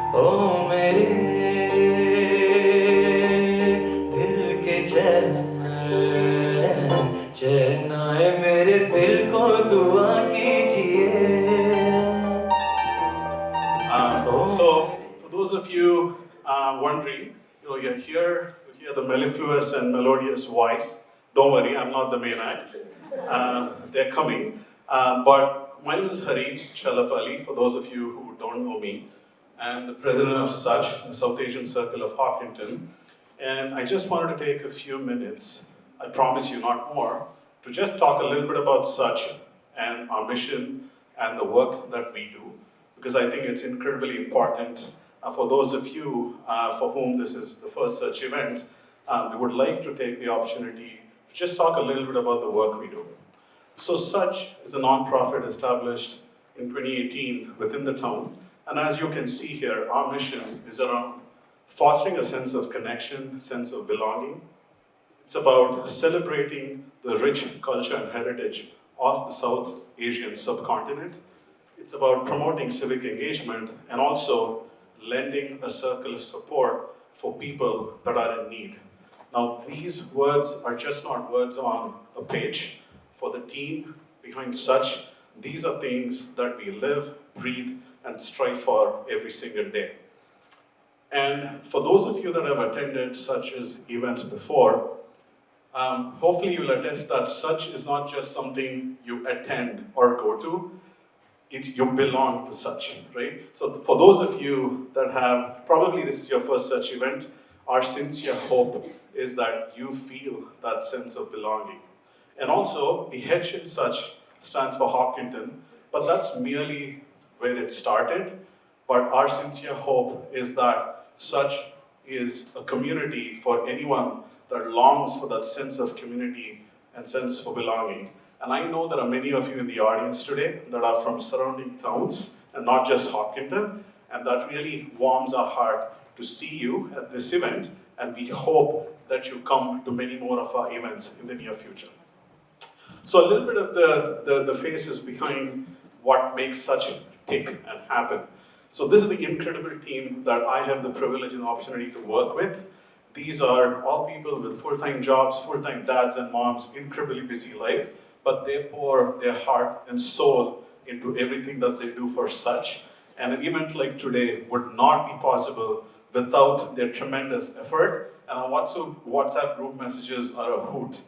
ओ मेरे दिल के चैन चैन आए मेरे दिल को दुआ कीजिए So, for those of you wondering, you're here to hear the mellifluous and melodious voice. Don't worry, I'm not the main act. They're coming. But my name is Hari Chalapalli, for those of you who don't know me. I'm the president of SACH, the South Asian Circle of Hopkinton. And I just wanted to take a few minutes, I promise you not more, to just talk a little bit about SACH and our mission and the work that we do, because I think it's incredibly important for those of you for whom this is the first such event. We would like to take the opportunity to just talk a little bit about the work we do. So SACH is a non-profit established in 2018 within the town, and as you can see here, our mission is around fostering a sense of connection, sense of belonging. It's about celebrating the rich culture and heritage of the South Asian subcontinent. It's about promoting civic engagement and also lending a circle of support for people that are in need. Now, these words are just not words on a page. For the team behind SACH, these are things that we live, breathe, and strive for every single day. And for those of you that have attended such as events before, hopefully you'll attest that SACH is not just something you attend or go to, it's you belong to SACH, right? So for those of you that have, probably this is your first such event, our sincere hope is that you feel that sense of belonging. And also, the H in SACH stands for Hopkinton, but that's merely where it started. But our sincere hope is that SACH is a community for anyone that longs for that sense of community and sense for belonging. And I know there are many of you in the audience today that are from surrounding towns and not just Hopkinton, and that really warms our heart to see you at this event, and we hope that you come to many more of our events in the near future. So a little bit of the faces behind what makes SACH tick and happen. So this is the incredible team that I have the privilege and opportunity to work with. These are all people with full-time jobs, full-time dads and moms, incredibly busy life, but they pour their heart and soul into everything that they do for SACH. And an event like today would not be possible without their tremendous effort. And our WhatsApp group messages are a hoot.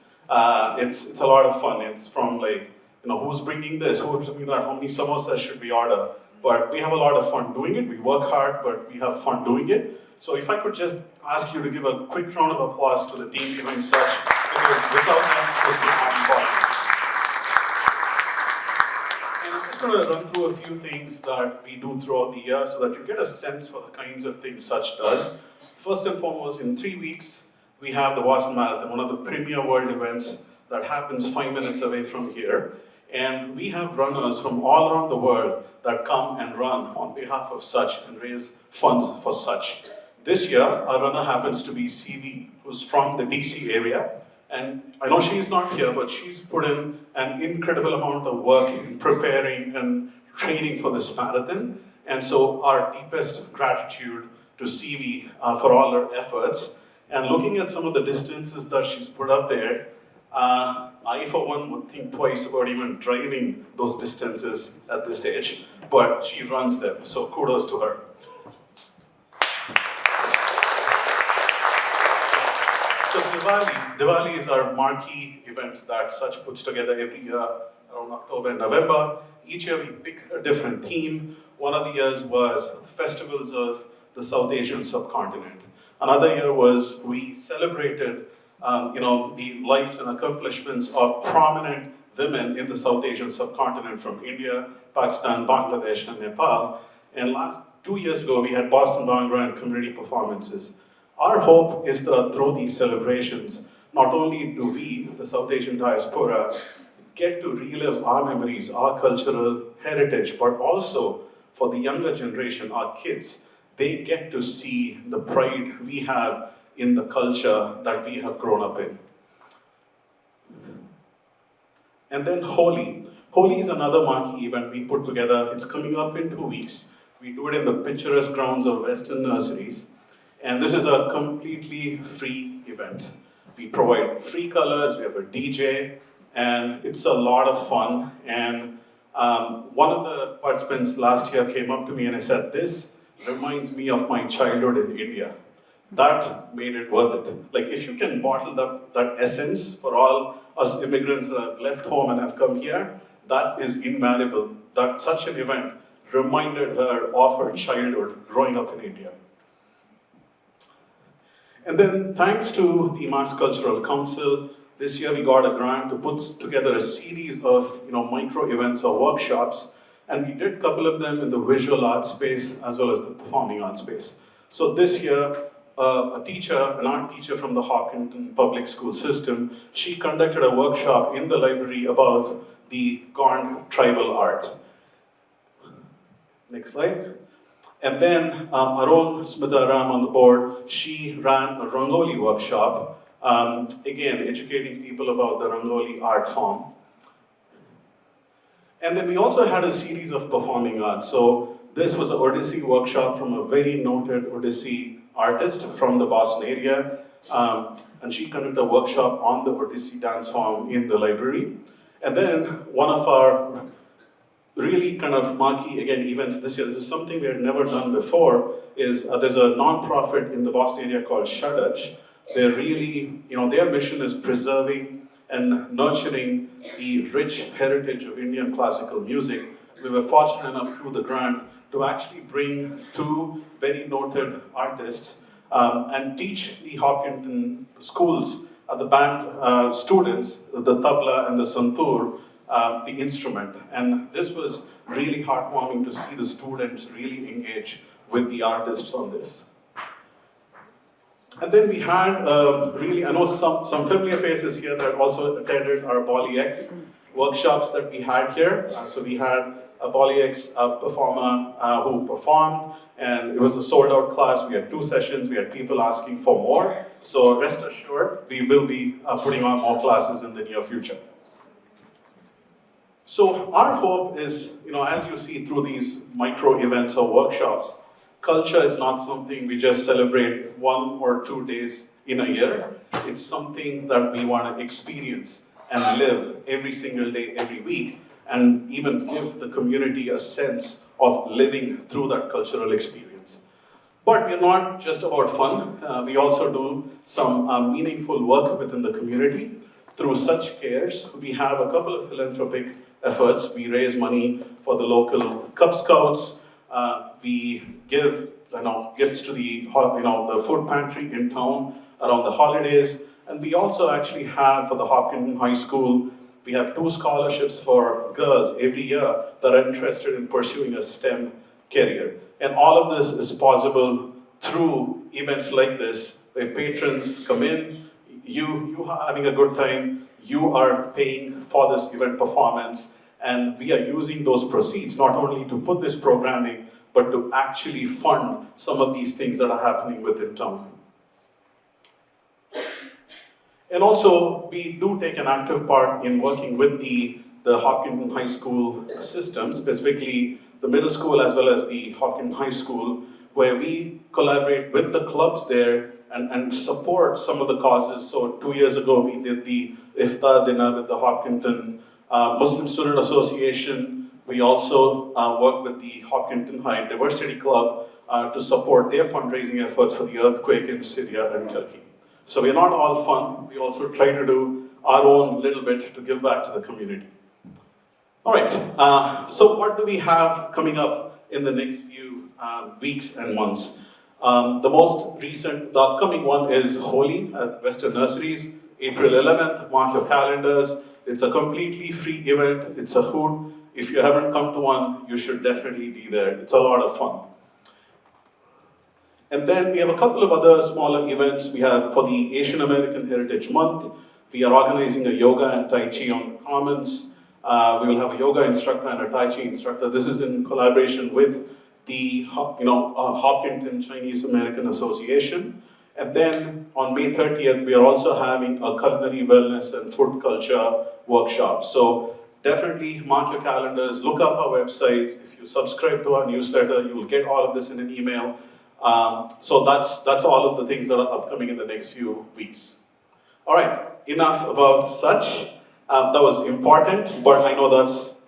It's a lot of fun. It's from like, who's bringing this, who's bringing that, how many samosas should we order? But we have a lot of fun doing it. We work hard, but we have fun doing it. So if I could just ask you to give a quick round of applause to the team behind SACH, because without them, this would not be possible. And I'm just going to run through a few things that we do throughout the year so that you get a sense for the kinds of things SACH does. First and foremost, in 3 weeks, we have the Boston Marathon, one of the premier world events that happens 5 minutes away from here. And we have runners from all around the world that come and run on behalf of SACH and raise funds for SACH. This year, our runner happens to be CV, who's from the DC area. And I know she's not here, but she's put in an incredible amount of work in preparing and training for this marathon. And so our deepest gratitude to CV for all her efforts. And looking at some of the distances that she's put up there, I, for one, would think twice about even driving those distances at this age, but she runs them, so kudos to her. So Diwali is our marquee event that SACH puts together every year around October and November. Each year we pick a different theme. One of the years was festivals of the South Asian subcontinent. Another year was we celebrated the lives and accomplishments of prominent women in the South Asian subcontinent from India, Pakistan, Bangladesh, and Nepal. And last 2 years ago, we had Boston Bhangra and community performances. Our hope is that through these celebrations, not only do we, the South Asian diaspora, get to relive our memories, our cultural heritage, but also for the younger generation, our kids, they get to see the pride we have in the culture that we have grown up in. And then Holi. Holi is another marquee event we put together. It's coming up in 2 weeks. We do it in the picturesque grounds of Western Nurseries. And this is a completely free event. We provide free colors, we have a DJ, and it's a lot of fun. And one of the participants last year came up to me and I said, "This reminds me of my childhood in India." That made it worth it. Like, if you can bottle that essence for all us immigrants that have left home and have come here, that is invaluable. That such an event reminded her of her childhood growing up in India. And then, thanks to the Mass Cultural Council, this year we got a grant to put together a series of micro events or workshops, and we did a couple of them in the visual arts space as well as the performing arts space. So this year, an art teacher from the Hopkinton Public School System, she conducted a workshop in the library about the Gond tribal art. Next slide. And then our own Smita Ram on the board, she ran a Rangoli workshop, again, educating people about the Rangoli art form. And then we also had a series of performing arts. So this was an Odissi workshop from a very noted Odissi artist from the Boston area. And she conducted a workshop on the Odissi dance form in the library. And then one of our really kind of marquee, again, events this year, this is something we had never done before, is there's a non-profit in the Boston area called SACH. They're really, their mission is preserving and nurturing the rich heritage of Indian classical music. We were fortunate enough through the grant to actually bring two very noted artists and teach the Hopkinton schools, the band students, the tabla and the santoor, the instrument. And this was really heartwarming to see the students really engage with the artists on this. And then we had I know some familiar faces here that also attended our Bolly X workshops that we had here. So we had a Bolly X performer who performed, and it was a sold out class. We had 2 sessions, we had people asking for more. So rest assured, we will be putting on more classes in the near future. So our hope is, as you see through these micro events or workshops, culture is not something we just celebrate 1 or 2 days in a year. It's something that we want to experience and live every single day, every week, and even give the community a sense of living through that cultural experience. But we're not just about fun. We also do some meaningful work within the community. Through SACH Cares, we have a couple of philanthropic efforts. We raise money for the local Cub Scouts. We give gifts to the food pantry in town around the holidays. And we also actually have, for the Hopkinton High School, we have 2 scholarships for girls every year that are interested in pursuing a STEM career. And all of this is possible through events like this, where patrons come in, you are having a good time, you are paying for this event performance, and we are using those proceeds not only to put this programming, but to actually fund some of these things that are happening within town. And also, we do take an active part in working with the Hopkinton High School system, specifically the middle school as well as the Hopkinton High School, where we collaborate with the clubs there and support some of the causes. So 2 years ago, we did the Iftar dinner with the Hopkinton Muslim Student Association. We also work with the Hopkinton High Diversity Club to support their fundraising efforts for the earthquake in Syria and Turkey. So we're not all fun. We also try to do our own little bit to give back to the community. All right, so what do we have coming up in the next few weeks and months? The upcoming one is Holi at Western Nurseries, April 11th. Mark your calendars. It's a completely free event. It's a hoot. If you haven't come to one, you should definitely be there. It's a lot of fun. And then we have a couple of other smaller events. We have, for the Asian American Heritage Month, we are organizing a yoga and Tai Chi on the Commons. We will have a yoga instructor and a Tai Chi instructor. This is in collaboration with the Hopkinton Chinese American Association. And then on May 30th, we are also having a culinary wellness and food culture workshop. So definitely mark your calendars, look up our websites. If you subscribe to our newsletter, you will get all of this in an email. So that's all of the things that are upcoming in the next few weeks. All right, enough about SACH. That was important, but I know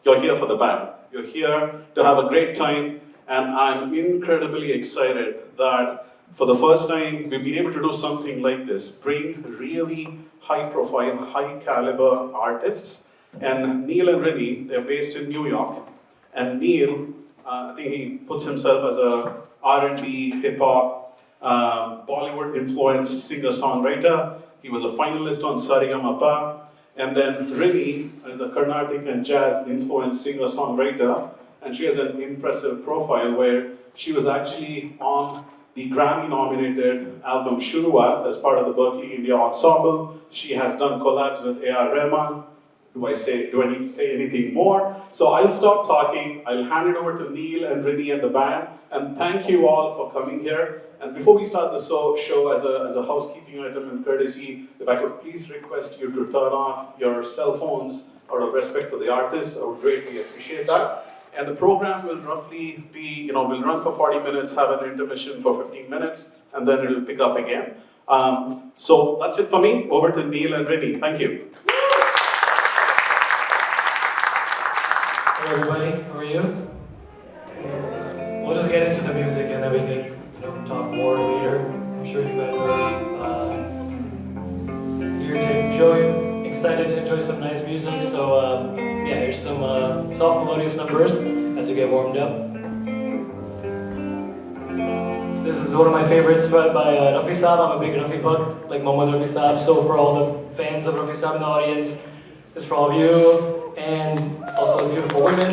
you're here for the band. You're here to have a great time, and I'm incredibly excited that for the first time we've been able to do something like this, bring really high-profile, high-caliber artists. And Neil and Rennie, they're based in New York, and Neil, I think he puts himself as a R&B, hip-hop, Bollywood-influenced singer-songwriter. He was a finalist on Saregama. And then Rennie is a Carnatic and jazz-influenced singer-songwriter, and she has an impressive profile where she was actually on the Grammy-nominated album Shuruat as part of the Berkeley India Ensemble. She has done collabs with A.R. Rahman. Do I need to say anything more? So I'll stop talking. I'll hand it over to Neil and Rennie and the band. And thank you all for coming here. And before we start the show, as a housekeeping item and courtesy, if I could please request you to turn off your cell phones out of respect for the artist, I would greatly appreciate that. And the program will roughly be, we'll run for 40 minutes, have an intermission for 15 minutes, and then it'll pick up again. So that's it for me. Over to Neil and Rennie. Thank you. Hey everybody, how are you? We'll just get into the music and then we can talk more later. I'm sure you guys are here to enjoy, excited to enjoy some nice music. So yeah, here's some soft melodious numbers as you get warmed up. This is one of my favorites by Rafi Saab. I'm a big Rafi bug, like Mohammad Rafi Saab. So for all the fans of Rafi Saab in the audience, this is for all of you. And also beautiful women.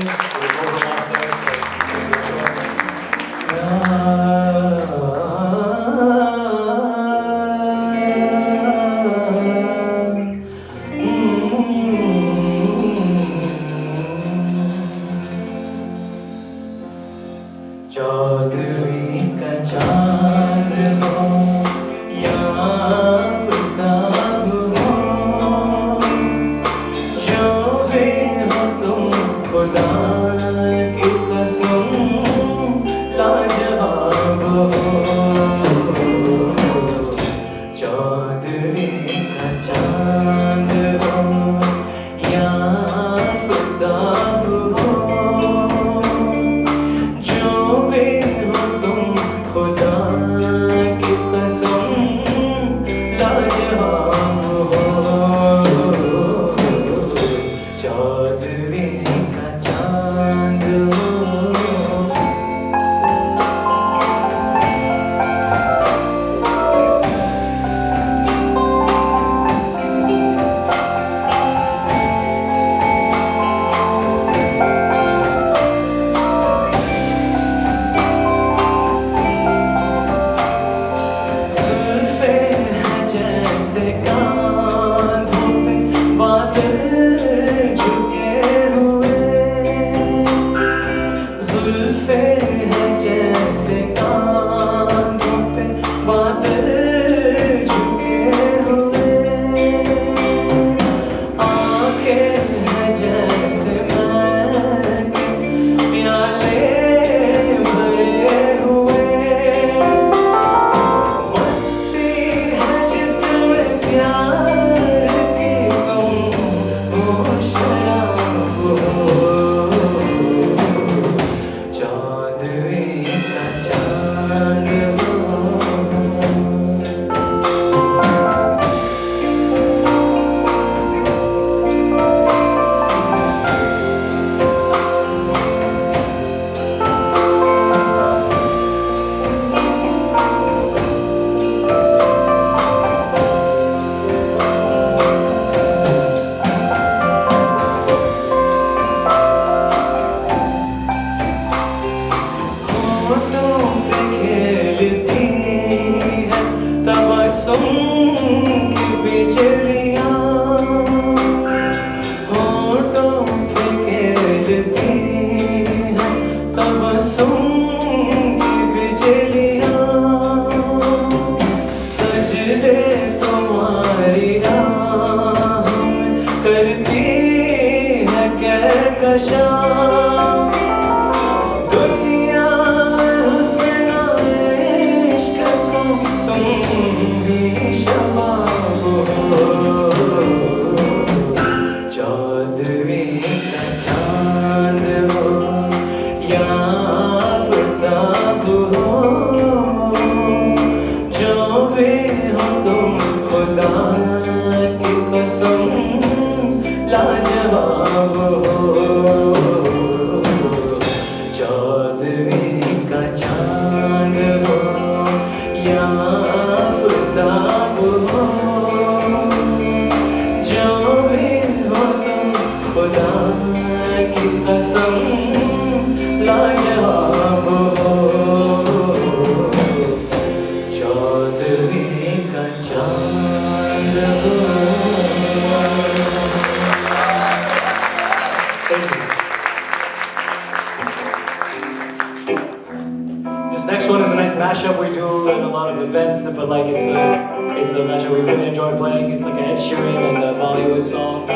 next one is a nice mashup we do at a lot of events, but like it's a mashup we really enjoy playing. It's like an Ed Sheeran and a Bollywood song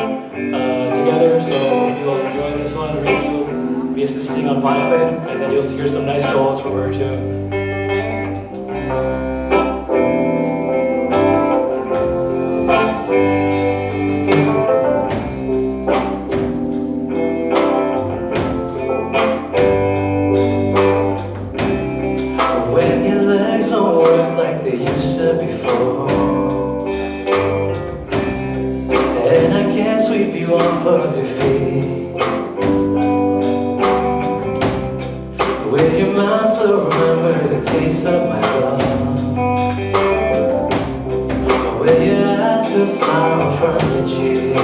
together, so you'll enjoy this one. Ricky will be assisting on violin, and then you'll hear some nice solos from her too. They used to before, and I can't sweep you off of your feet. With your mouth, still remember the taste of my love. With your eyes, still smile from your cheeks.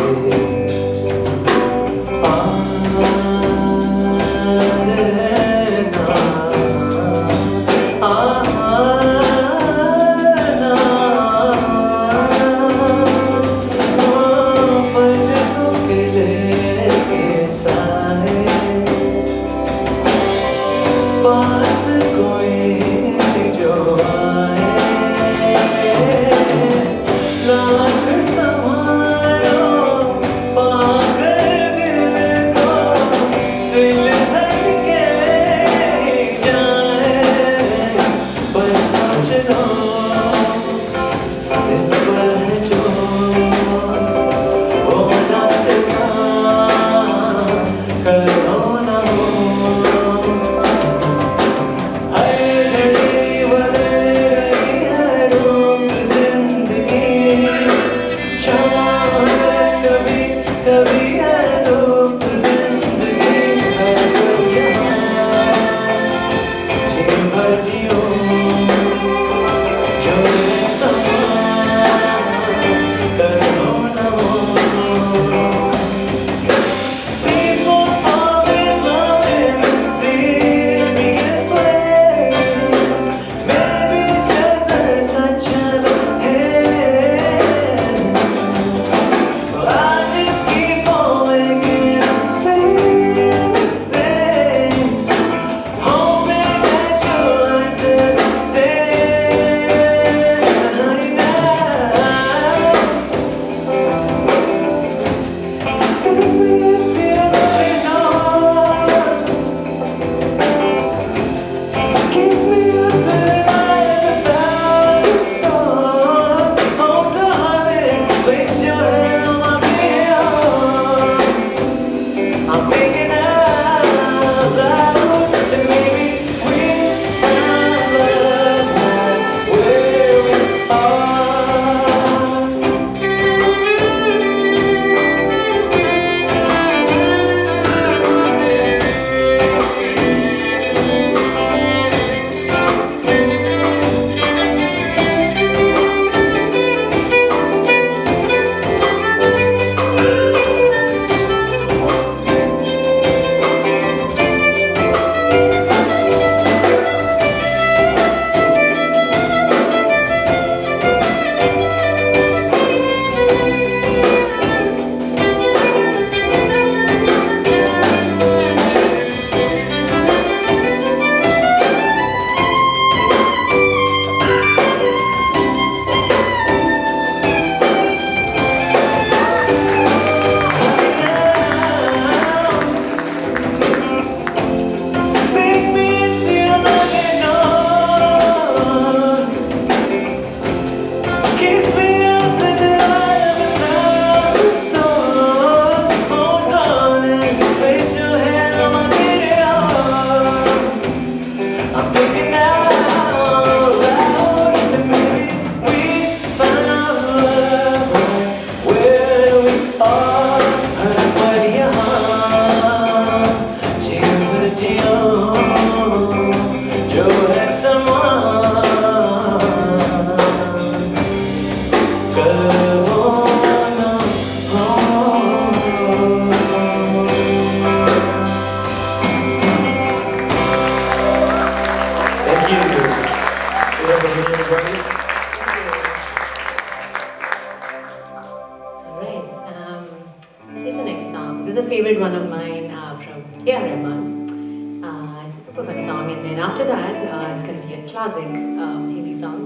favorite one of mine from A.R. Rahman. It's a super fun song, and then after that, it's going to be classic Hindi song.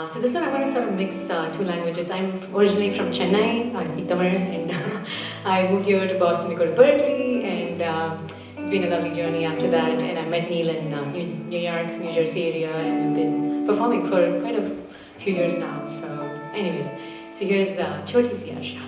So this one I'm going to sort of mix two languages. I'm originally from Chennai. I speak Tamil, and I moved here to Boston to go to Berkeley, and it's been a lovely journey after that. And I met Neil in New York, New Jersey area, and we've been performing for quite a few years now. So, anyways, so here's Choti Si Asha.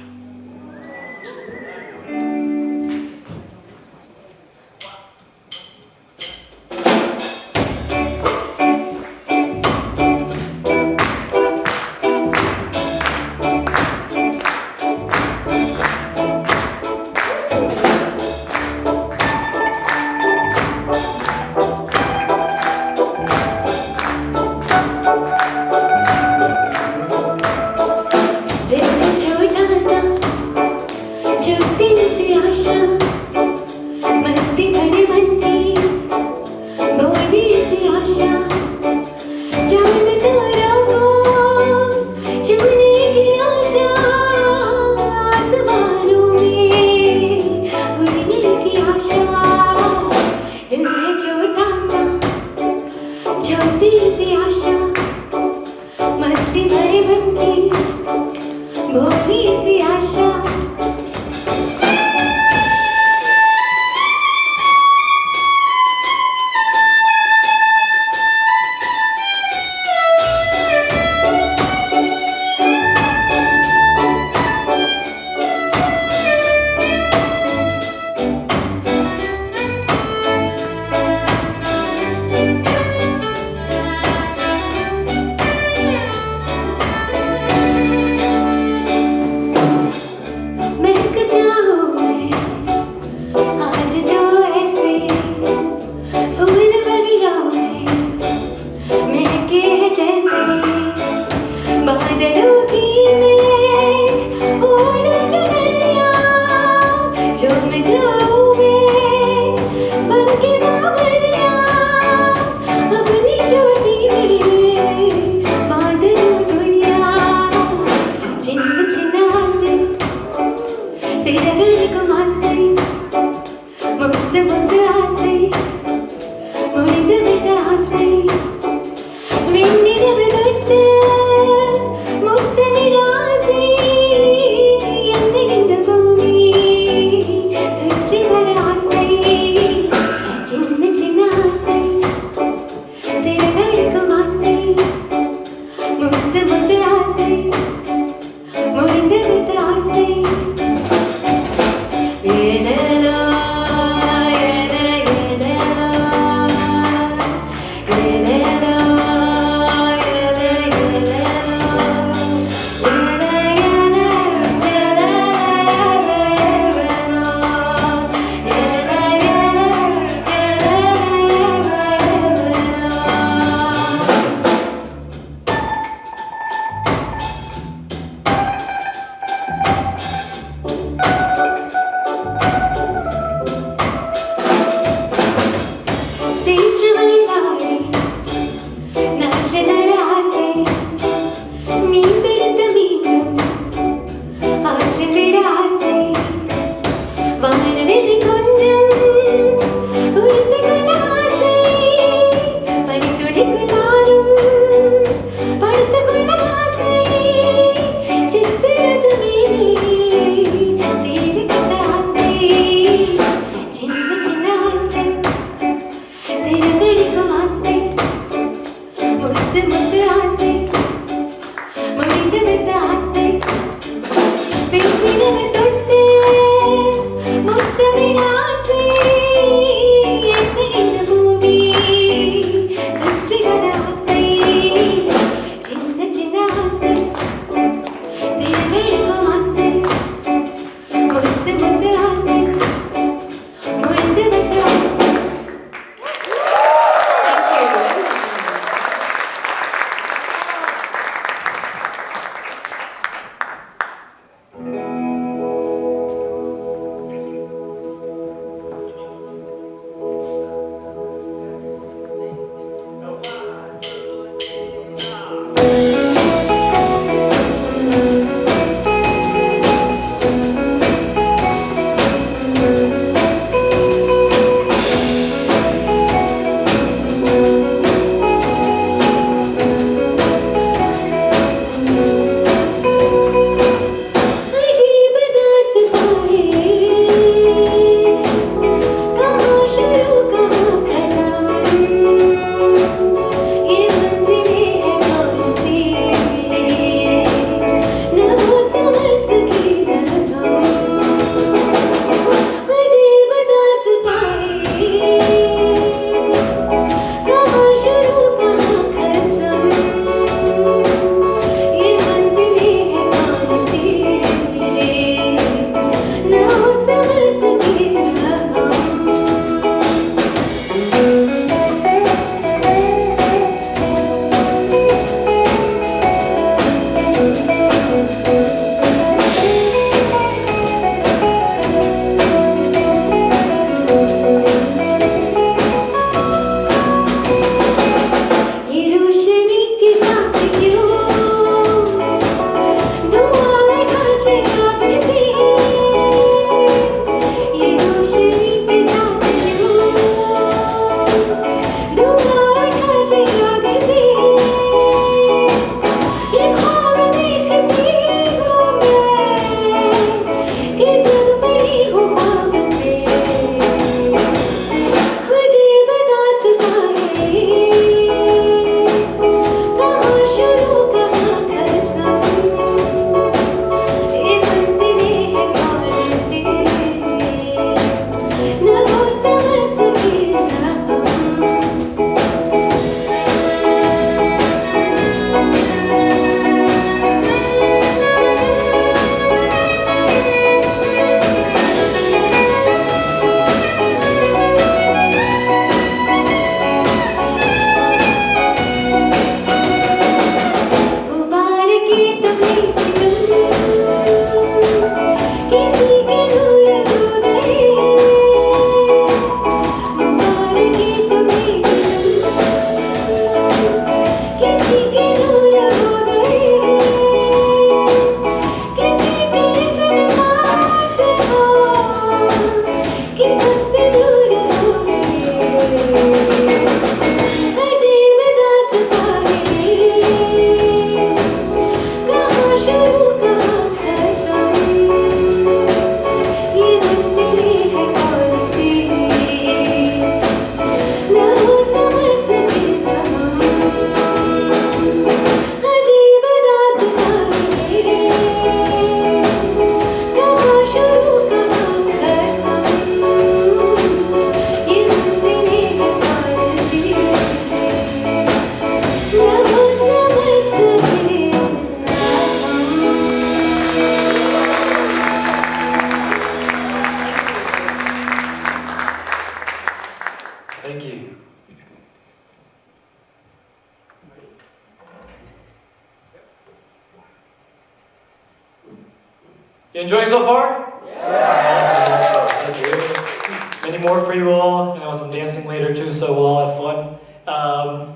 You enjoying so far? Yeah. Awesome. Thank you. Many more for you all, and I want some dancing later too, so we'll all have fun.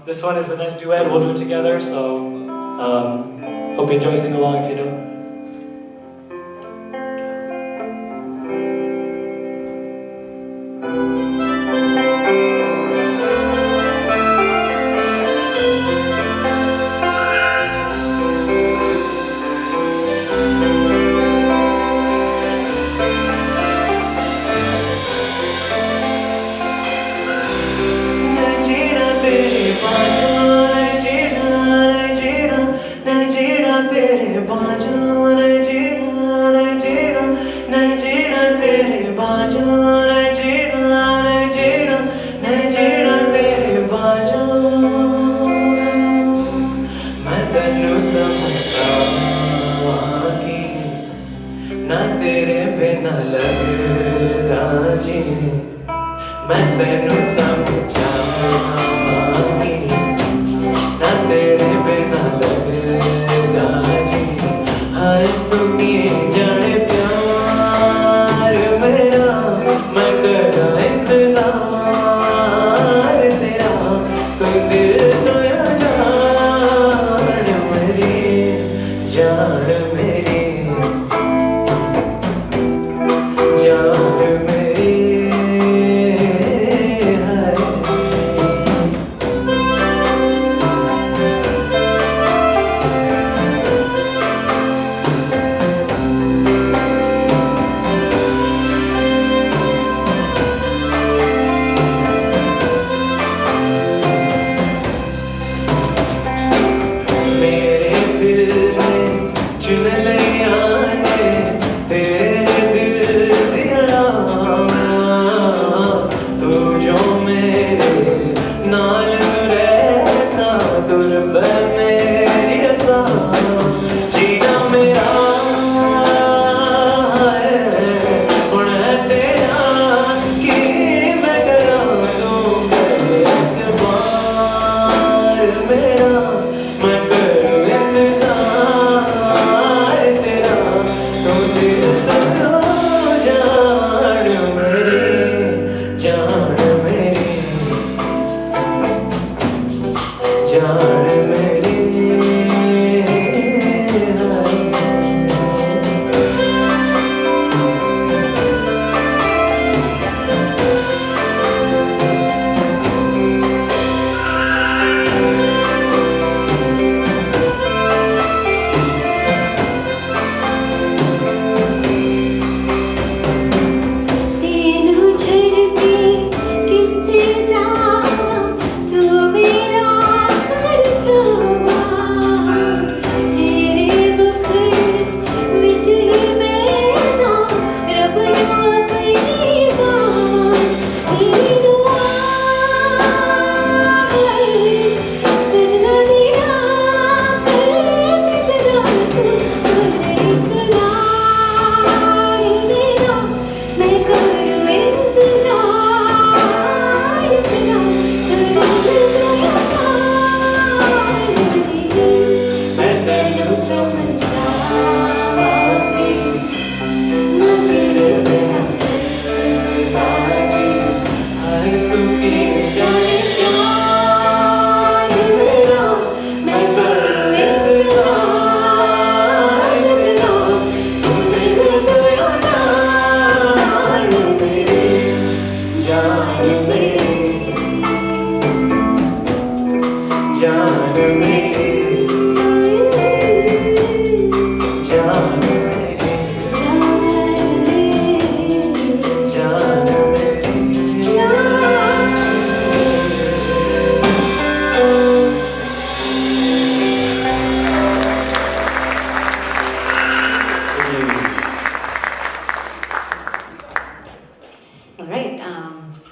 This one is a nice duet. We'll do it together. So hope you enjoy singing along if you don't. ना तेरे बिना लगदा जी मैं तेनू समझावांगी ना तेरे बिना लगदा जी हाय तू की जाने प्यार मेरा मैं करा इंतजार तेरा तू दिल तो जान मेरी जान मेरी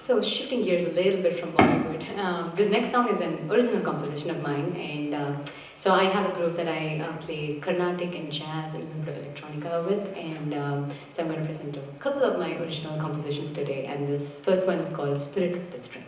So shifting gears a little bit from Bollywood, this next song is an original composition of mine, and so I have a group that I play Carnatic and jazz and a little bit of electronica with, and so I'm going to present a couple of my original compositions today, and this first one is called Spirit of the String.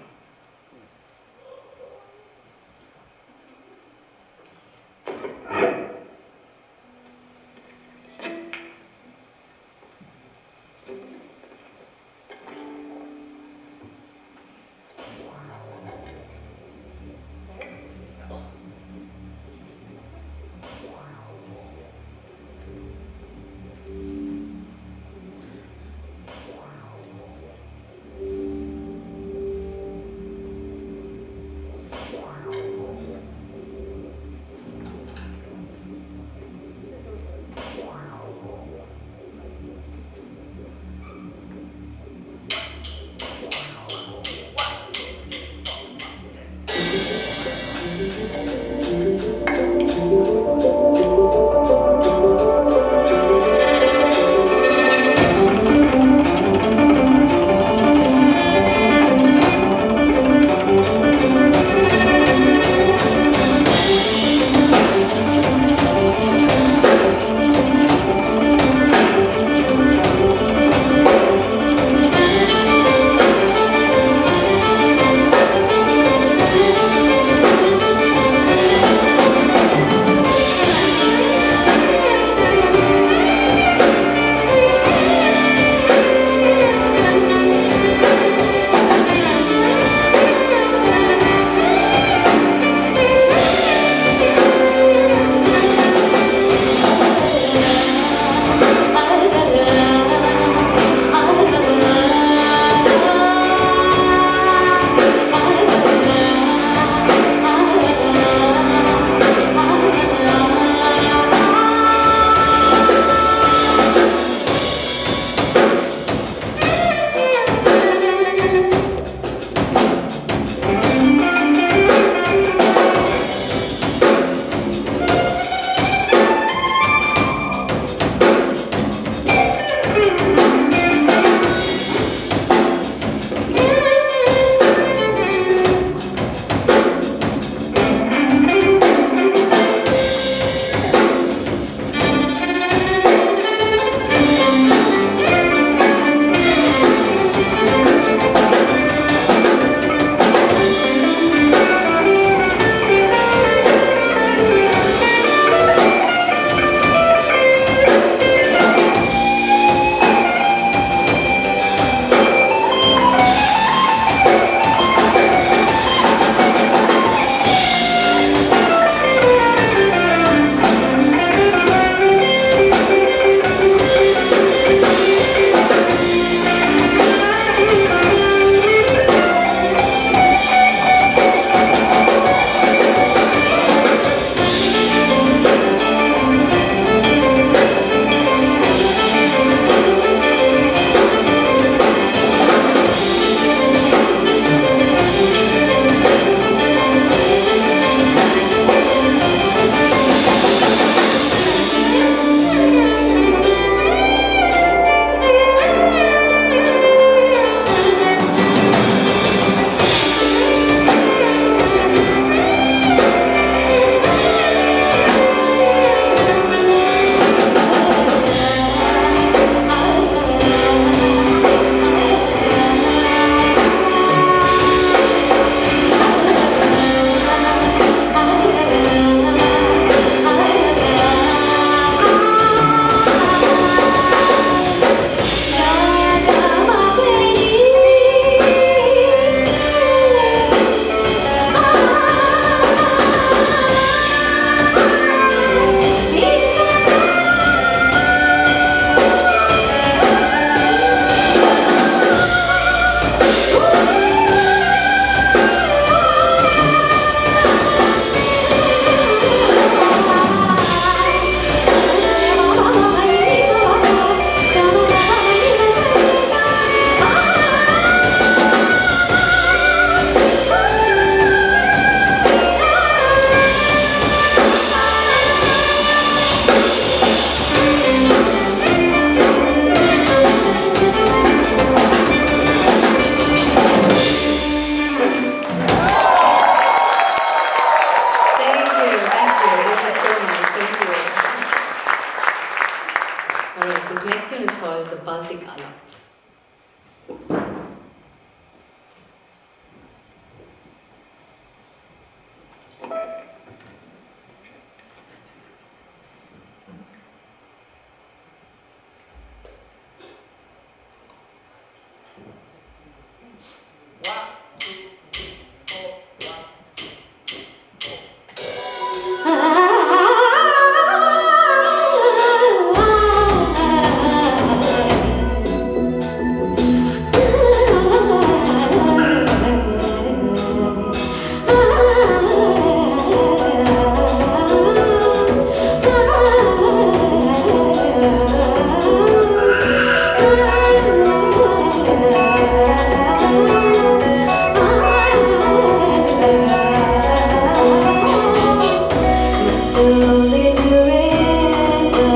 slowly the river,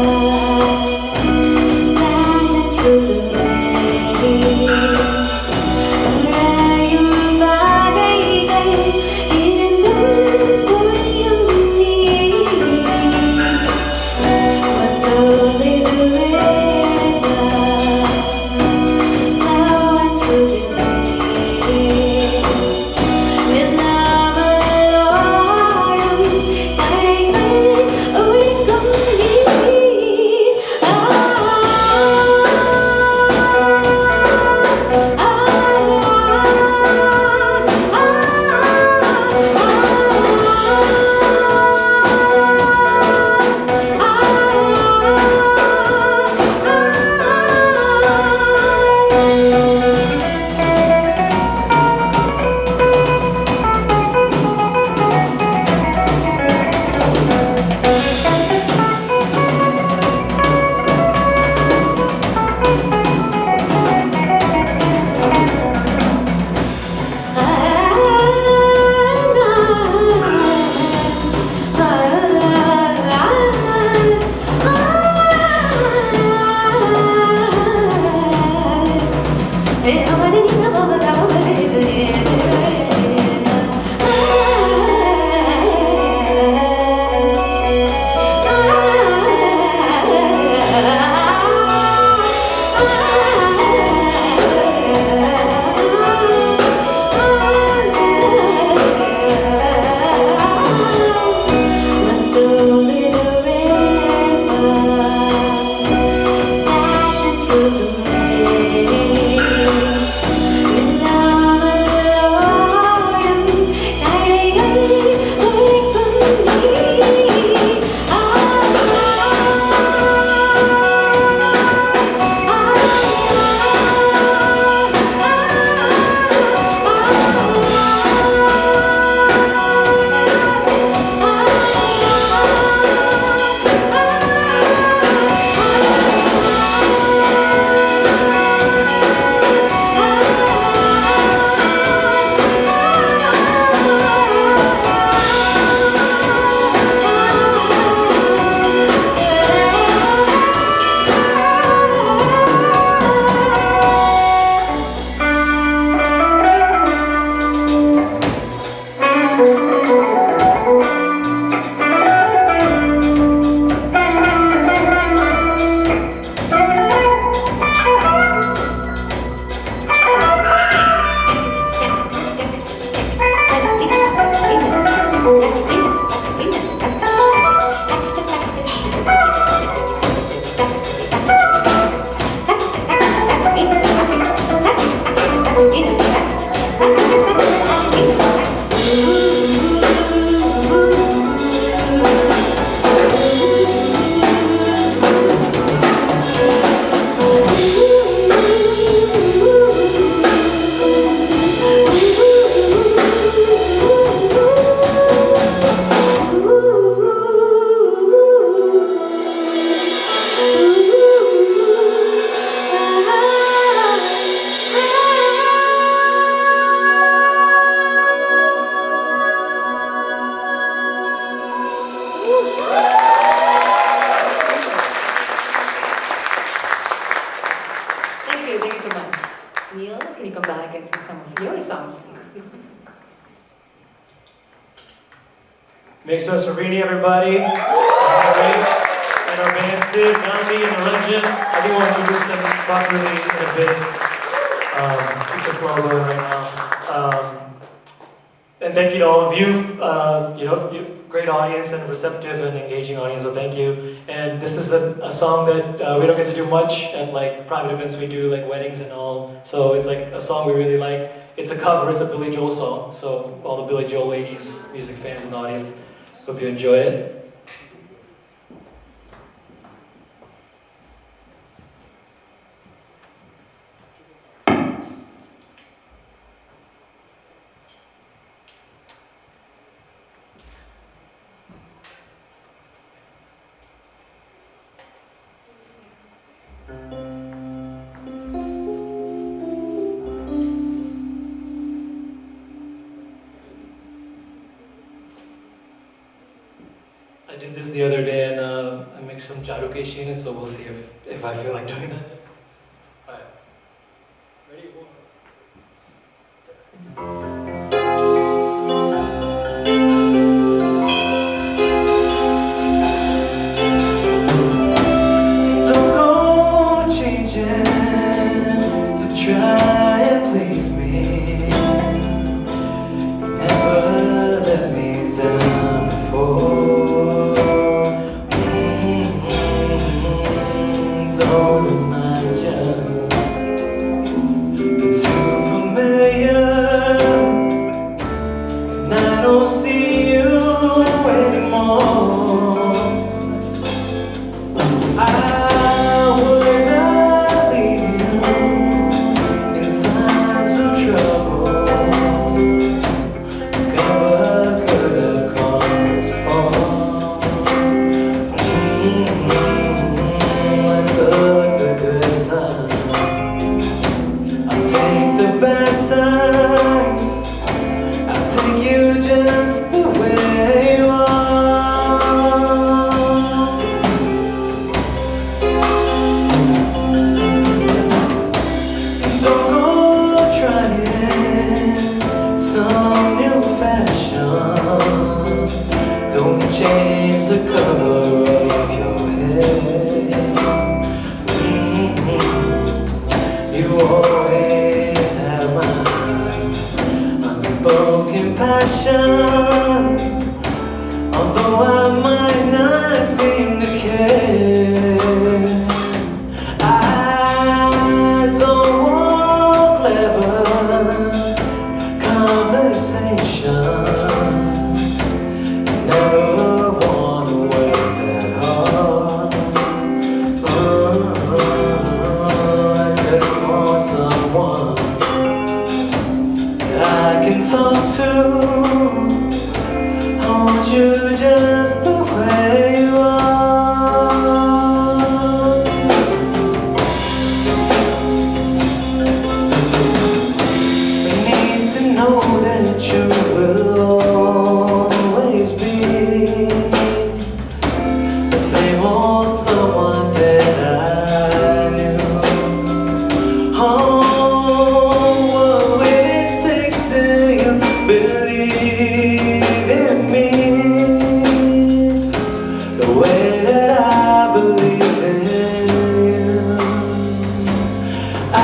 splashing through the rain. ഒരായും പാതകൾ ഇരുണ്ടും പൊഴിയും നീ. My soul is a river, flowing through the rain. With love alone, തടങ്ങൾ ഒഴുകും നീ. My soul is a river, splashing through the rain. With love alone, തടങ്ങൾ ഒഴുകും നീ. Thank you so much. Neil, can you come back and sing some of your songs, please? Next to us, Soiree, everybody. Isn't that great? And our band, Sid, Nami, and Ranjan. I think we'll introduce them properly in a bit. Keep the flow going right now. And thank you to all of you. Great audience and receptive and engaging audience, so thank you. And this is a song that we don't get to do much at like private events we do, like weddings and all. So it's like a song we really like. It's a cover, it's a Billy Joel song. So all the Billy Joel ladies, music fans in the audience, hope you enjoy it. I did this the other day and I mixed some charukeshi in it, so we'll see if I feel like doing that. Alright. Ready? Don't go changing to try and please me. Never let me down before. Don't imagine it's too familiar, and I don't see you anymore. I would not leave you in times of trouble. Never could have come this far. I took the good times, I'll take the bad times, I'll take you just the way you are. Don't go trying some new fashion. Don't change the color of your hair. You always have my unspoken passion. Although I might not seem to care, I don't want clever conversation. Never wanna work that hard. I just want someone that I can talk to. I want you just the way you are. We need to know that you will always be the same old someone that I knew. Oh, what will it take till you believe in me the way that I believe in you? I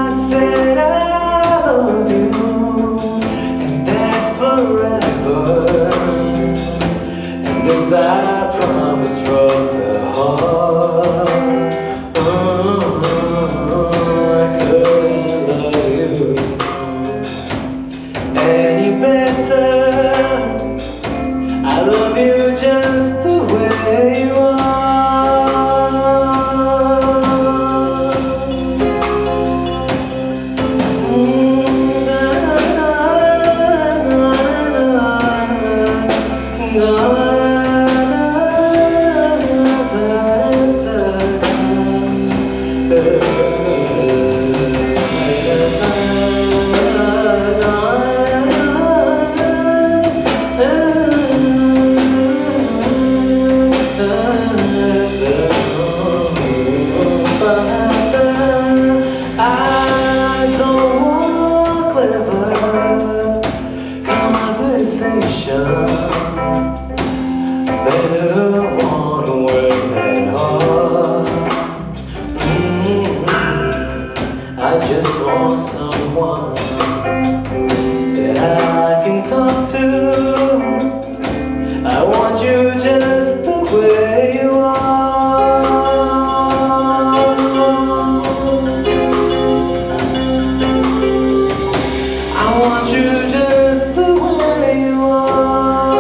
said I love you, and that's forever, and this I promise from the heart. I couldn't love you any better. I love you just the way you are. I don't want clever conversation. Better wanna work that hard. I just want someone that I can talk to. I want you just the way you are. I want you just the way you are.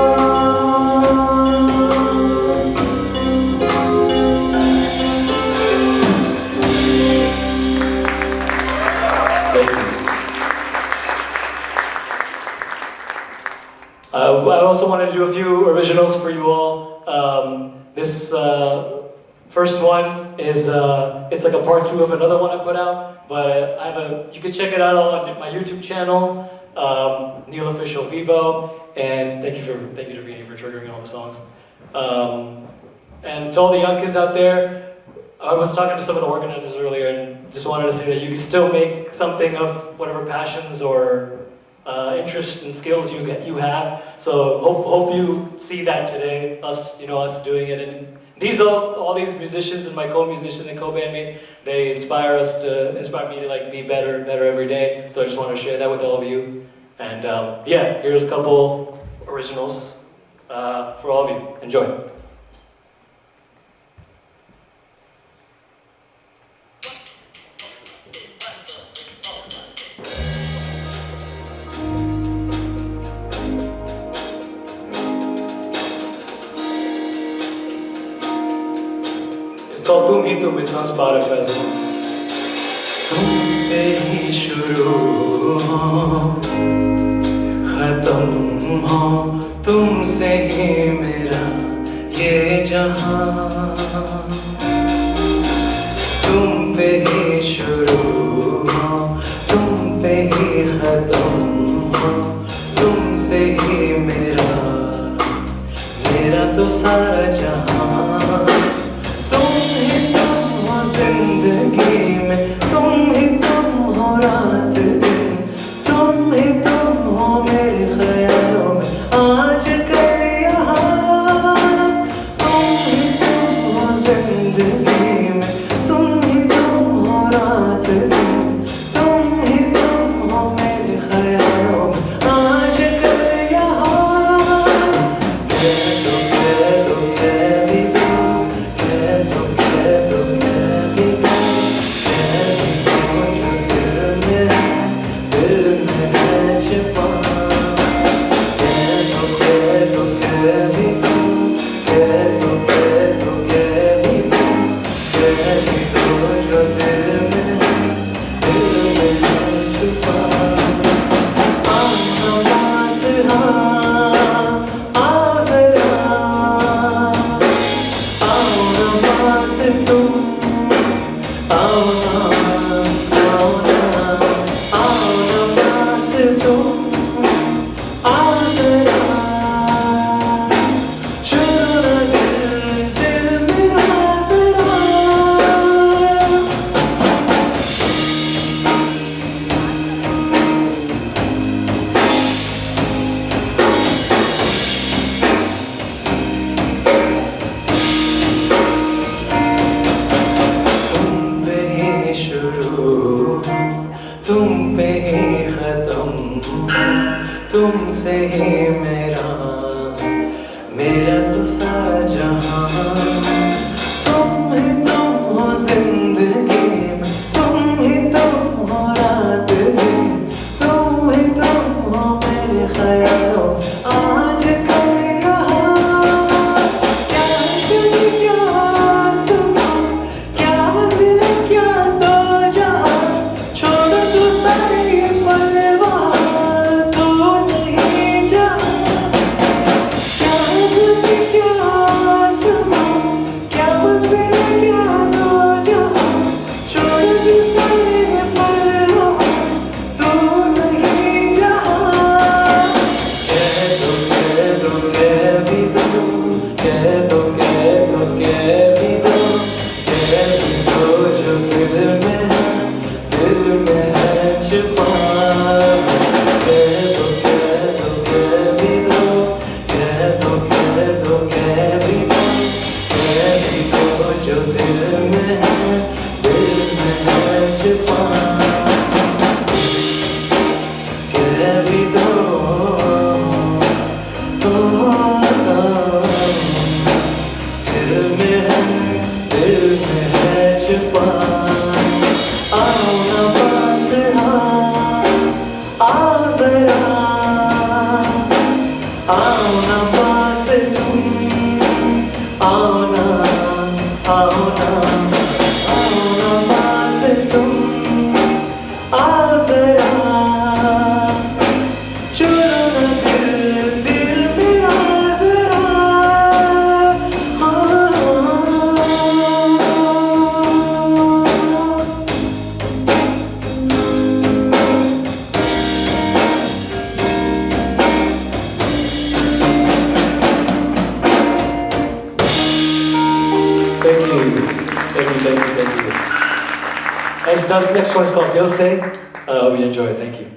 Thank you. I also wanted to do a few originals for you all. This first one is it's like a part 2 of another one I put out, but you can check it out on my YouTube channel, Neil Official Vivo, and thank you to Rini for triggering all the songs. And to all the young kids out there, I was talking to some of the organizers earlier and just wanted to say that you can still make something of whatever passions or interests and skills you have. So hope you see that today, us doing it. And these all these musicians and my co-musicians and co-bandmates, they inspire me to like be better every day. So I just want to share that with all of you. And yeah, here's a couple originals for all of you. Enjoy. It's called Tum Hi Tum. It's on Spotify as well. तुम पे ही शुरू हो खत्म हो तुमसे ही मेरा ये जहां तुम पे ही शुरू हो तुम पे ही खत्म हो तुमसे ही मेरा तो सारा जहां तुम हो जिंदगी में तुम हो रात दिन तुम हो मेरे ख्यालों में आज कल यहाँ तुम हो जिंदगी में तुम हो रात दिन तुम हो मेरे ख्यालों में आज कल यहाँ कह दो भी दो कह दो भी दो तुम पे ही खत्म तुमसे ही मेरा तो सारा जहां तुम हो जिंदगी में तुम हो रात दिन तुम हो मेरे ख्यालों आज कल यहाँ क्या सुनी क्या सुना क्या मंजिल क्या दो जहां छोड़ दो सारी परवाह तू नहीं जा क्या सुनी क्या सुना Thanks. Now the next one's called Dil Se. Hope you enjoy it. Thank you.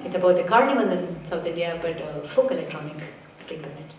It's about the carnival in South India, but a folk electronic take on it.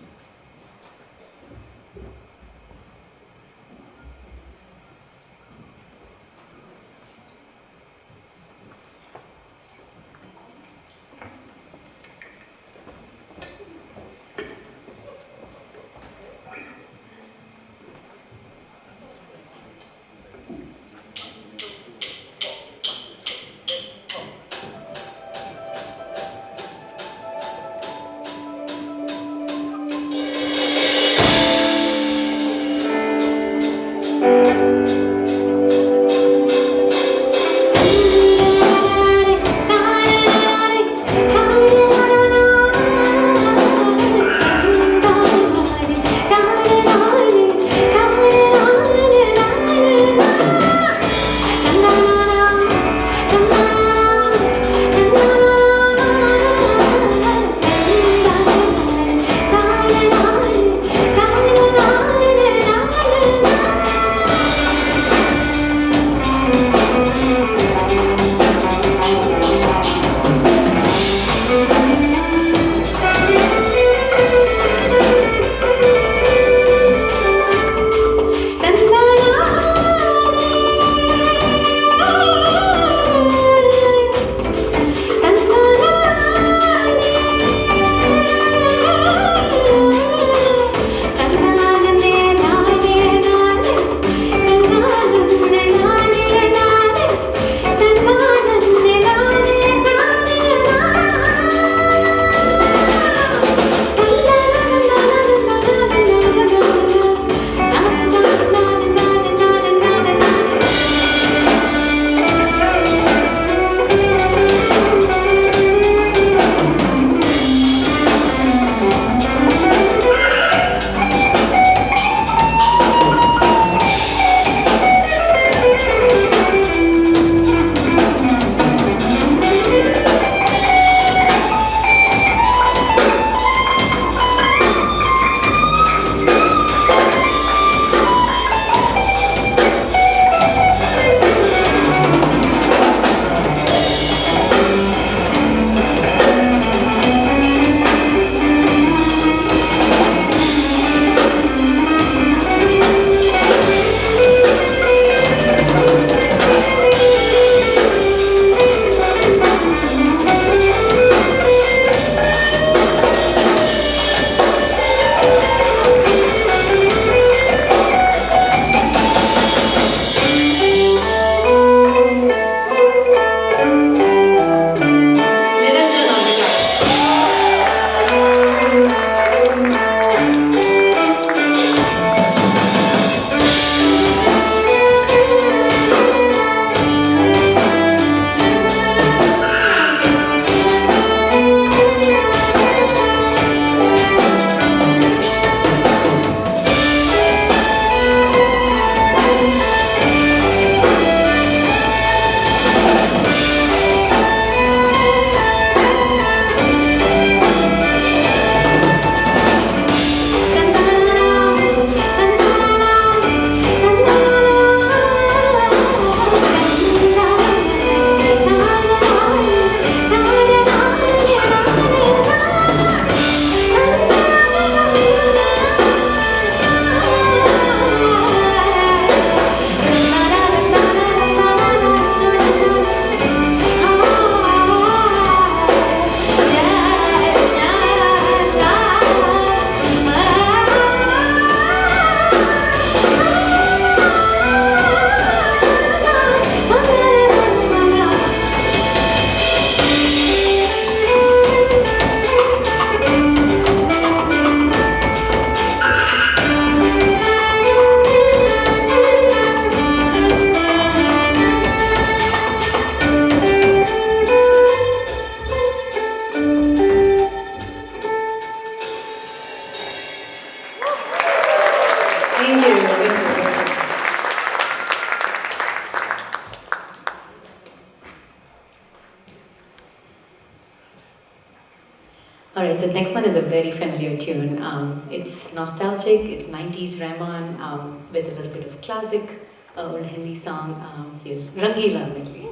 Alright, this next one is a very familiar tune. It's nostalgic, it's 90s Rahman with a little bit of classic, old Hindi song. Here's Rangila medley.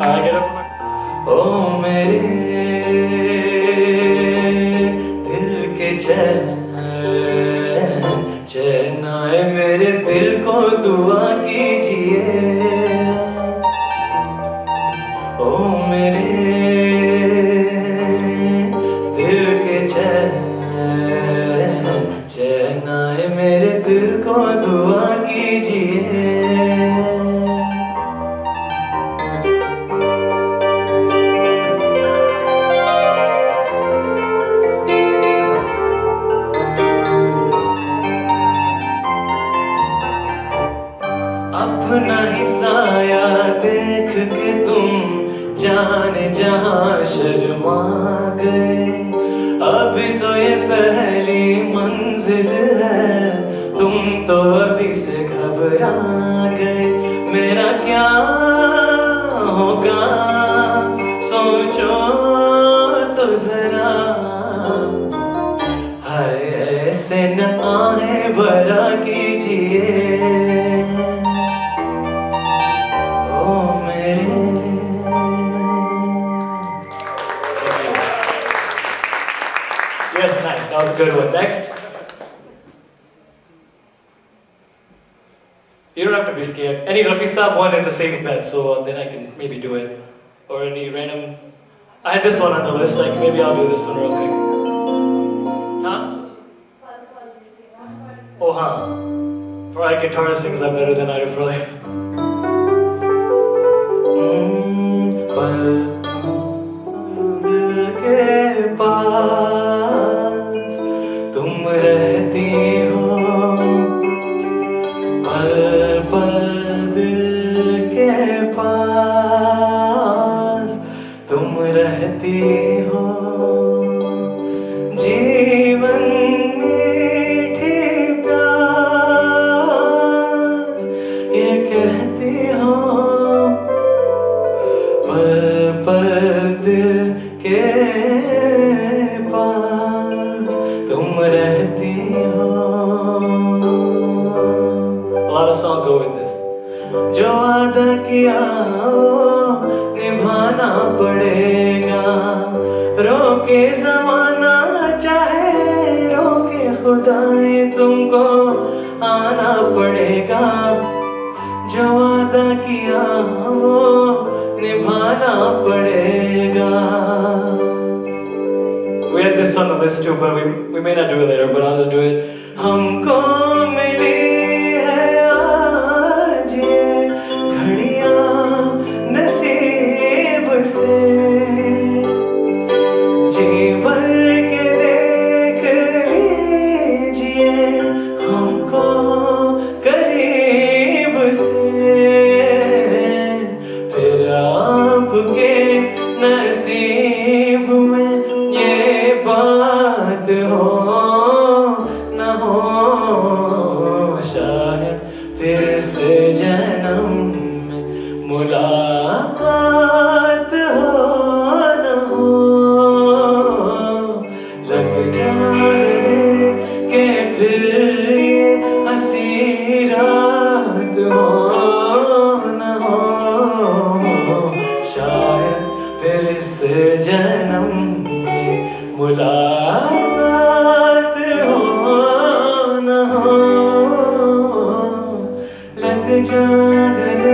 I get it from my. ओ मेरे दिल के चैन चैन आए मेरे दिल को दुआ कीजिए ओ मेरे दिल के चैन चैन आए मेरे दिल को दुआ कीजिए अपना ही साया देख के तुम जाने जहां शर्मा गए अभी तो ये पहली मंजिल है तुम तो अभी से घबरा गए मेरा क्या होगा सोचो तो जरा हाय ऐसे न आहे भरा कीजिए Yes, nice. That was a good one. Next. You don't have to be scared. Any Rafi Saab one is a safe bet, so then I can maybe do it. Or any random. I had this one on the list. Like maybe I'll do this one real quick. Huh? Oh, huh. Probably guitarist sings that better than I do, probably. तुम रहती हो पल पल दिल के पास तुम रहती हो जीवन मीठी प्यास ये कहती हो पल पल दिल के तुम रहती हो A lot of songs go with this. जो वादा किया निभाना पड़ेगा रोके जमाना चाहे रोके खुदाई तुमको आना पड़ेगा जो वादा किया वो निभाना पड़ेगा We had this on the list too, but we may not do it later, but I'll just do it. हमको मिली है आज ये घड़ियां नसीब से जी भर के देख लीजिए हमको करीब से फिर आपके नसीब में ये बात हो न हो शायद फिर से जन्म में मुलाकात हो न हो लग जाने के फिर ये हंसी रात हो न हो शायद फिर से जन्म में मुलाकात हो न हो लग जागने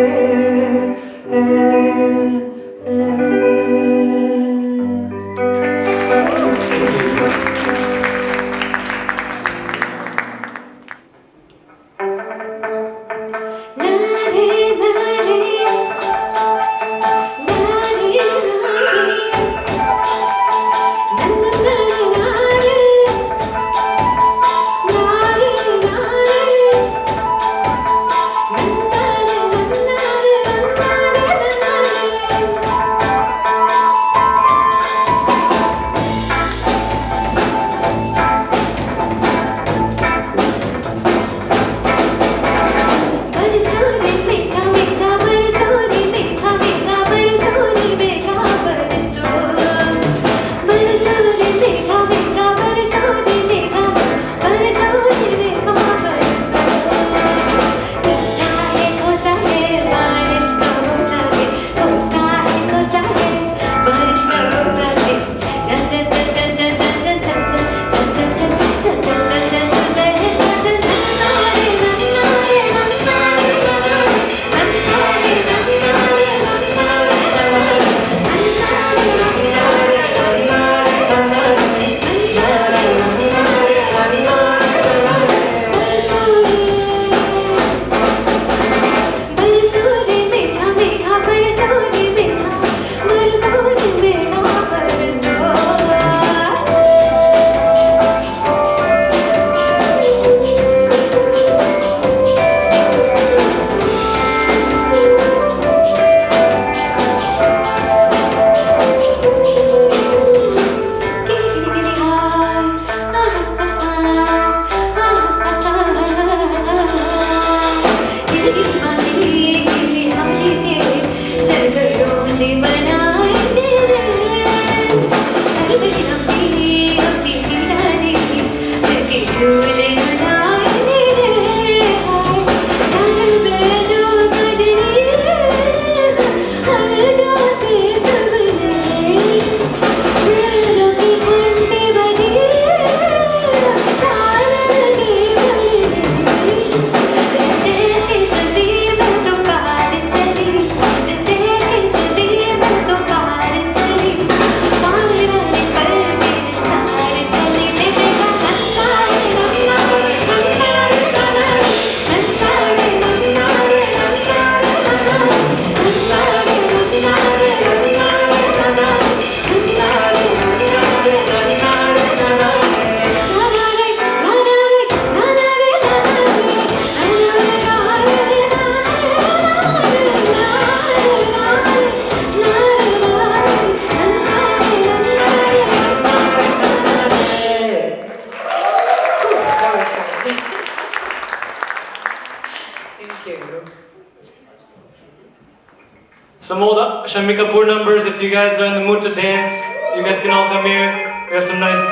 some old Shammi Kapoor numbers. If you guys are in the mood to dance, you guys can all come here. We have some nice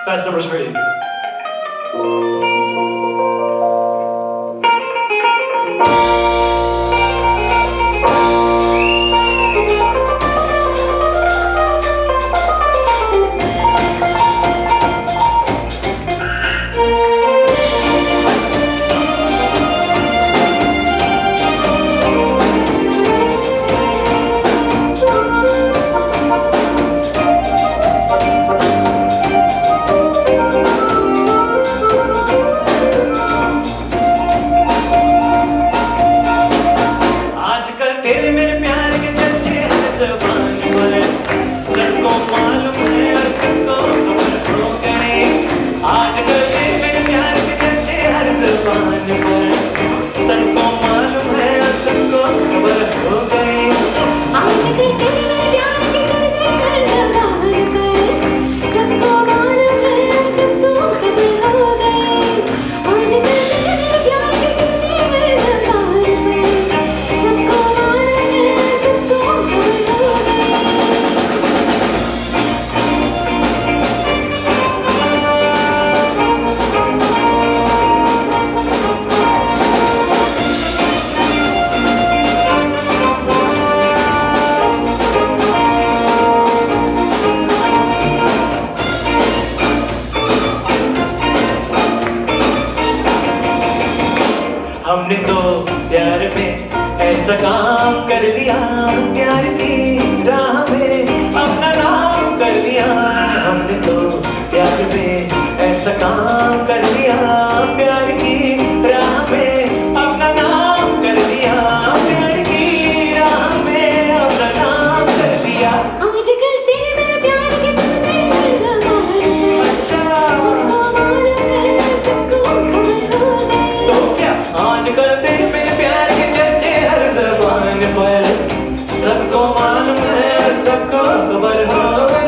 fast numbers for you. हमने तो प्यार में ऐसा काम कर लिया, प्यार की राह में अपना नाम कर लिया। हमने तो प्यार में ऐसा काम कर लिया, प्यार की राह में अपना नाम कर लिया, प्यार की राह में अपना नाम कर लिया। आजकल तेरे मेरे प्यार के तुझे हर जगह अच्छा सबको खबर हो गई। तो क्या आजकल तेरे मेरे प्यार के चर्चे हर ज़बान पर, सबको मालूम है, सबको खबर हो गई।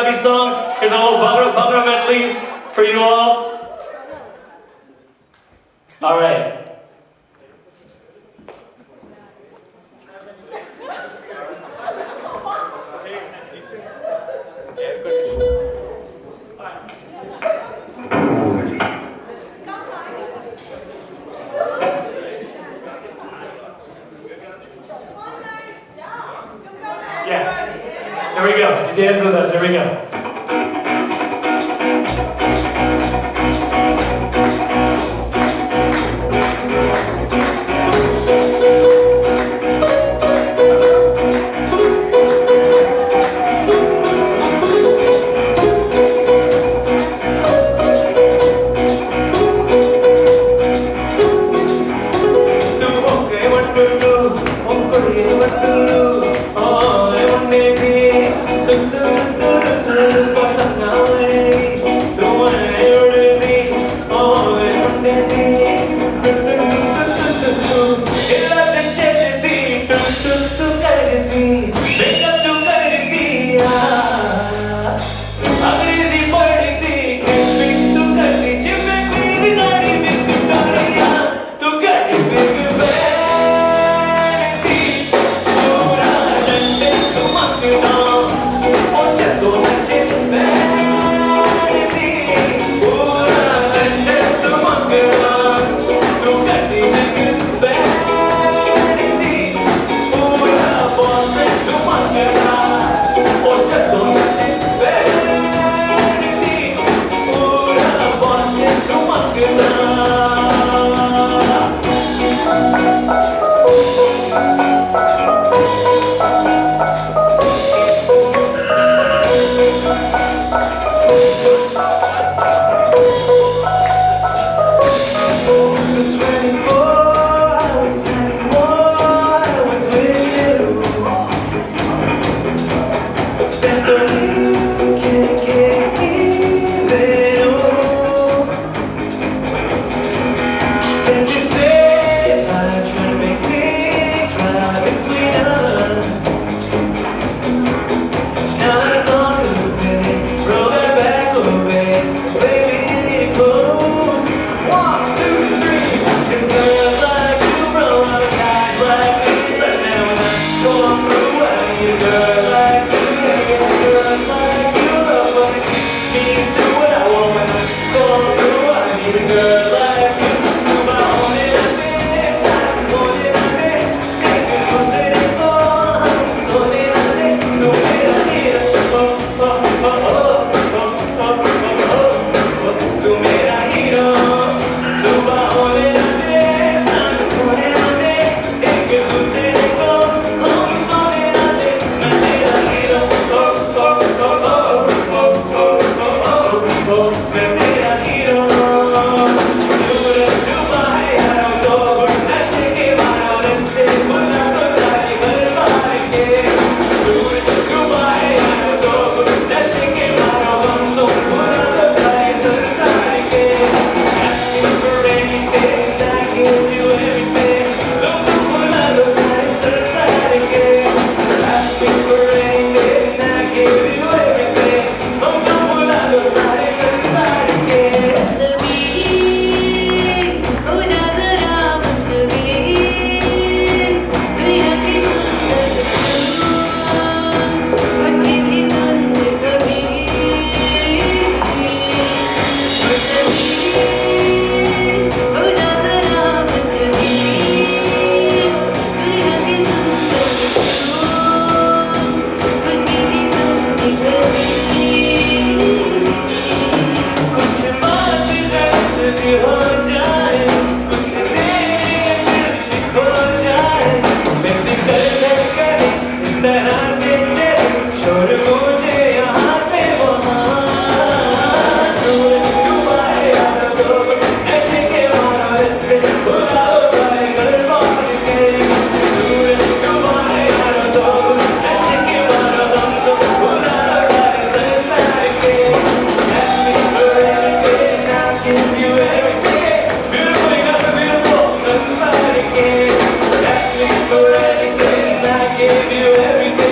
Punjabi songs. Here's a little Bhangra medley for you all. All right. Yeah. Here we go. You dance with us. Here we go. Give you everything.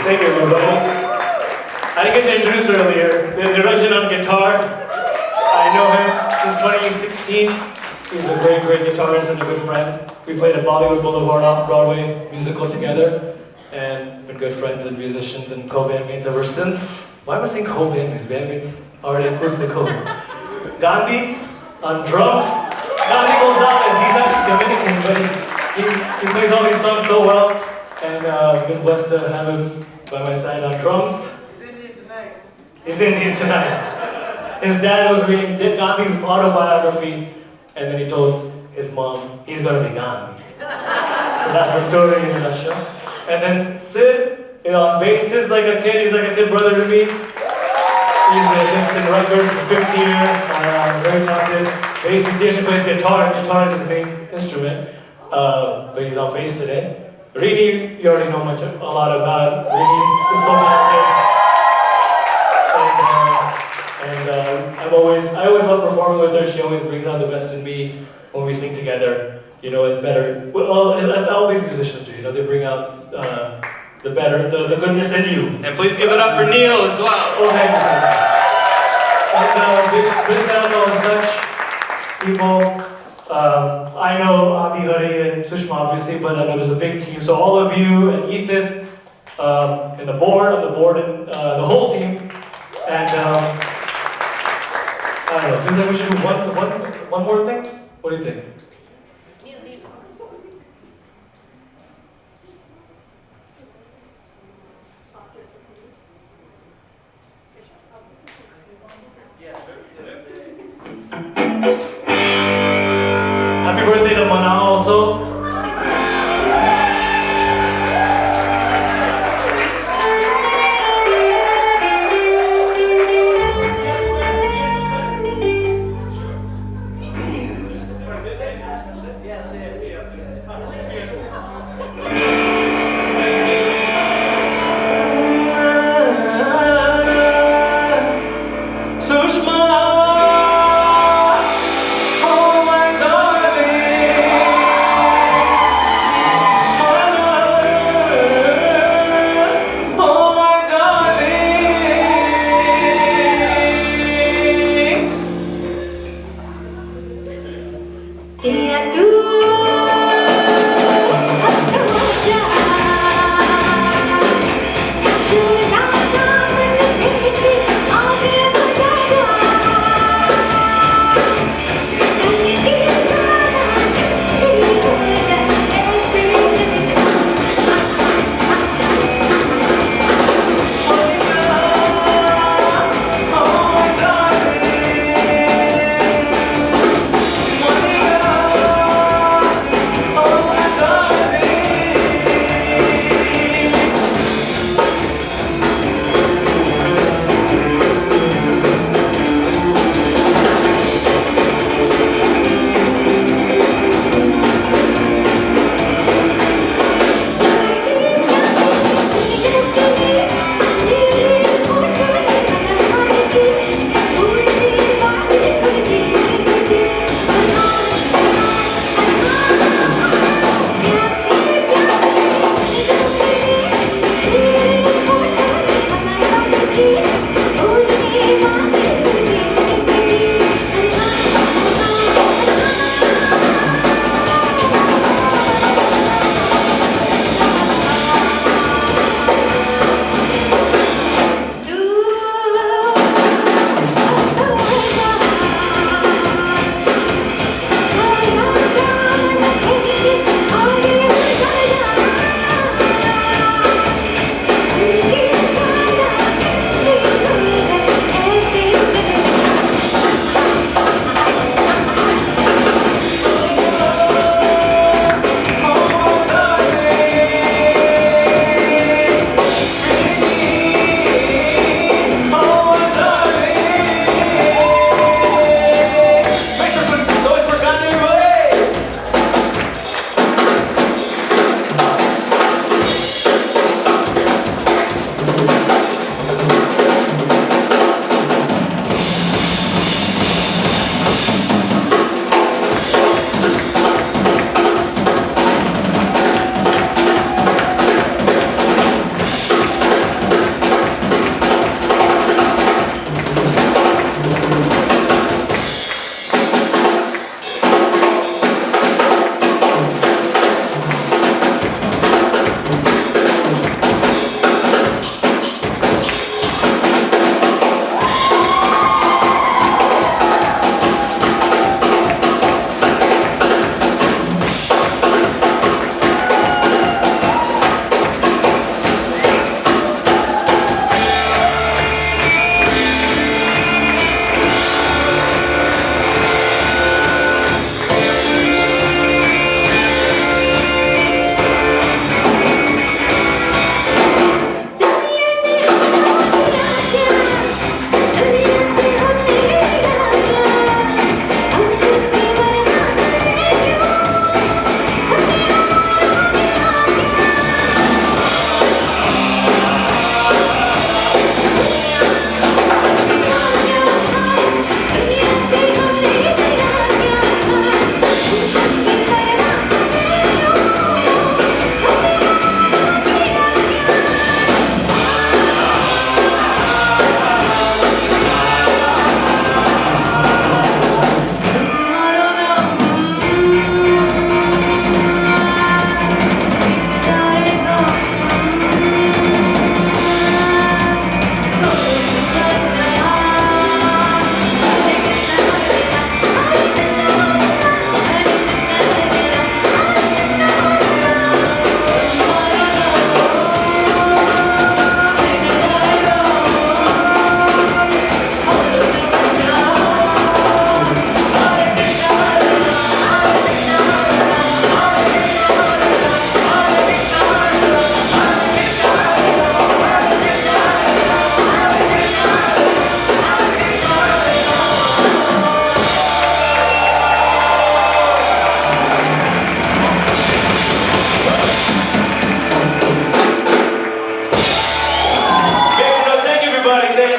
Thank you, everybody. I didn't get to introduce earlier. Niranjan on guitar. I know him since 2016. He's a great, great guitarist and a good friend. We played at Bollywood Boulevard off-Broadway musical together, and been good friends and musicians and co-bandmates ever since. Why am I saying co-bandmates? Bandmates already includes the co. Gandhi on drums. Gandhi Gonzalez, he's actually Dominican, but he plays all these songs so well, and I've been blessed to have him by my side on drums. He's Indian tonight. His dad was reading Gandhi's autobiography, and then he told his mom, he's gonna be Gandhi. So that's the story in a nutshell. And then Sid, on bass, is like a kid, he's like a kid brother to me. He's just in Rutgers for 15 years, very talented. Bassist, he actually plays guitar, guitar is his main instrument, but he's on bass today. Rini, you already know a lot about Rini, she's so talented. I always love performing with her. She always brings out the best in me when we sing together. You know, it's better. Well, as all these musicians do, you know, they bring out the better, the goodness in you. And please give it up for Neil as well. Oh, thank you. And big shout out to all the SACH people. I know Adi, Hari, and Sushma obviously, but I know there's a big team. So all of you and Ethan, and the board, and the whole team, and. I don't know, seems like we should do one more thing? What do you think? Happy birthday to Mana also.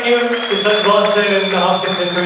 you to Boston and Hopkinton for